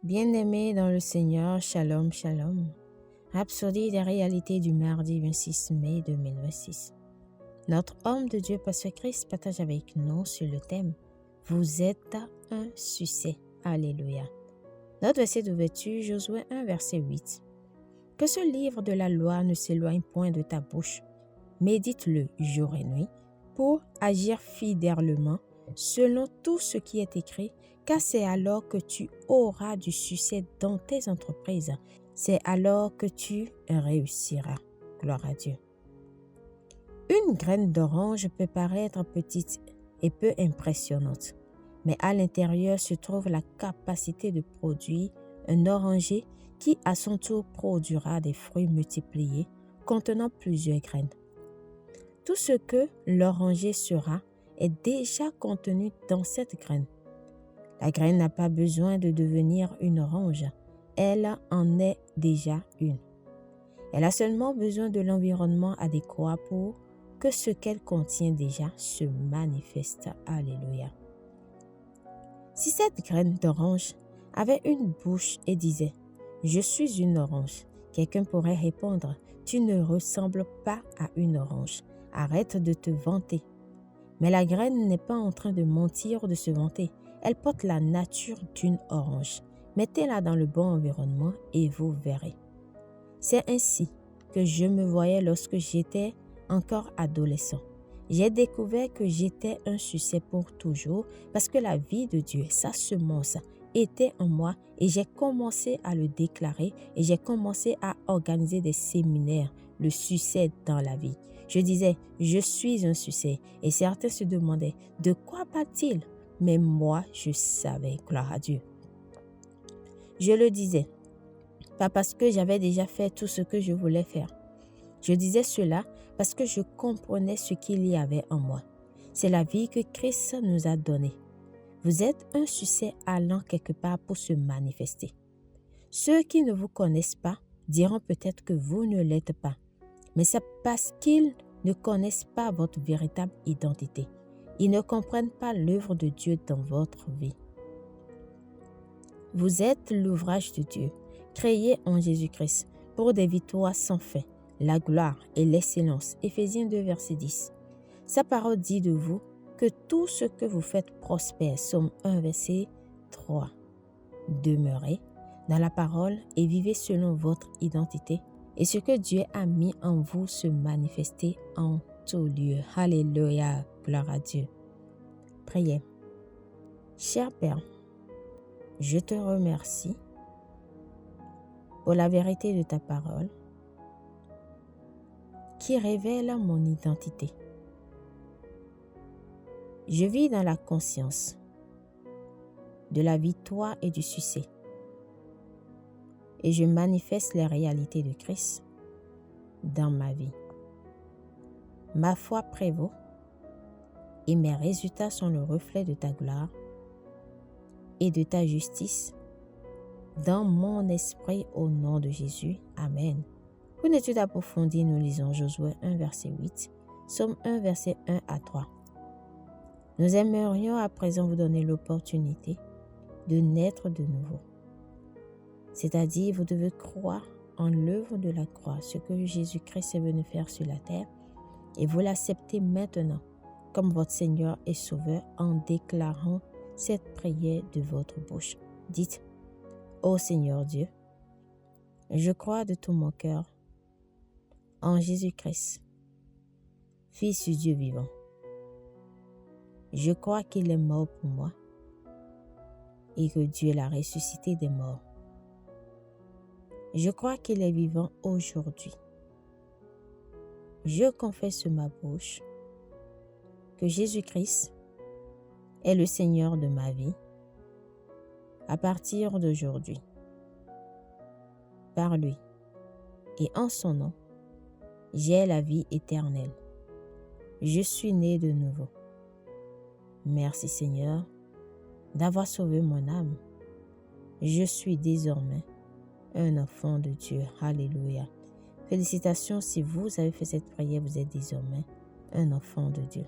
Bien-aimés dans le Seigneur, shalom, shalom. Rhapsodie des réalités du mardi 26 mai 2026. Notre homme de Dieu, Pasteur Christ, partage avec nous sur le thème « Vous êtes un succès ». Alléluia. Notre verset d'ouverture, Josué 1, verset 8. Que ce livre de la loi ne s'éloigne point de ta bouche. Médite-le jour et nuit pour agir fidèlement selon tout ce qui est écrit, car c'est alors que tu auras du succès dans tes entreprises. C'est alors que tu réussiras. Gloire à Dieu. Une graine d'orange peut paraître petite et peu impressionnante, mais à l'intérieur se trouve la capacité de produire un oranger qui à son tour produira des fruits multipliés contenant plusieurs graines. Tout ce que l'oranger sera est déjà contenu dans cette graine. La graine n'a pas besoin de devenir une orange, elle en est déjà une. Elle a seulement besoin de l'environnement adéquat pour que ce qu'elle contient déjà se manifeste. Alléluia. Si cette graine d'orange avait une bouche et disait « Je suis une orange », quelqu'un pourrait répondre « Tu ne ressembles pas à une orange, arrête de te vanter ». Mais la graine n'est pas en train de mentir ou de se vanter. Elle porte la nature d'une orange. Mettez-la dans le bon environnement et vous verrez. C'est ainsi que je me voyais lorsque j'étais encore adolescent. J'ai découvert que j'étais un succès pour toujours parce que la vie de Dieu, sa semence, était en moi et j'ai commencé à le déclarer et j'ai commencé à organiser des séminaires, le succès dans la vie. Je disais, je suis un succès et certains se demandaient, de quoi parle-t-il? Mais moi, je savais, gloire à Dieu. Je le disais, pas parce que j'avais déjà fait tout ce que je voulais faire. Je disais cela parce que je comprenais ce qu'il y avait en moi. C'est la vie que Christ nous a donnée. Vous êtes un succès allant quelque part pour se manifester. Ceux qui ne vous connaissent pas diront peut-être que vous ne l'êtes pas, mais c'est parce qu'ils ne connaissent pas votre véritable identité. Ils ne comprennent pas l'œuvre de Dieu dans votre vie. Vous êtes l'ouvrage de Dieu, créé en Jésus-Christ pour des victoires sans fin, la gloire et l'excellence. Éphésiens 2, verset 10. Sa parole dit de vous que tout ce que vous faites prospère. Somme 1, verset 3. Demeurez dans la parole et vivez selon votre identité et ce que Dieu a mis en vous se manifester en tout lieu. Alléluia, gloire à Dieu. Priez. Cher Père, je te remercie pour la vérité de ta parole qui révèle mon identité. Je vis dans la conscience de la victoire et du succès et je manifeste les réalités de Christ dans ma vie. Ma foi prévaut et mes résultats sont le reflet de ta gloire et de ta justice dans mon esprit au nom de Jésus. Amen. Pour une étude approfondie, nous lisons Josué 1, verset 8, Somme 1, verset 1 à 3. Nous aimerions à présent vous donner l'opportunité de naître de nouveau. C'est-à-dire, vous devez croire en l'œuvre de la croix, ce que Jésus-Christ est venu faire sur la terre, et vous l'acceptez maintenant comme votre Seigneur et Sauveur en déclarant cette prière de votre bouche. Dites, ô Seigneur Dieu, je crois de tout mon cœur en Jésus-Christ, Fils du Dieu vivant. Je crois qu'il est mort pour moi et que Dieu l'a ressuscité des morts. Je crois qu'il est vivant aujourd'hui. Je confesse de ma bouche que Jésus-Christ est le Seigneur de ma vie à partir d'aujourd'hui. Par lui et en son nom, j'ai la vie éternelle. Je suis né de nouveau. Merci Seigneur d'avoir sauvé mon âme. Je suis désormais un enfant de Dieu. Alléluia. Félicitations si vous avez fait cette prière, vous êtes désormais un enfant de Dieu.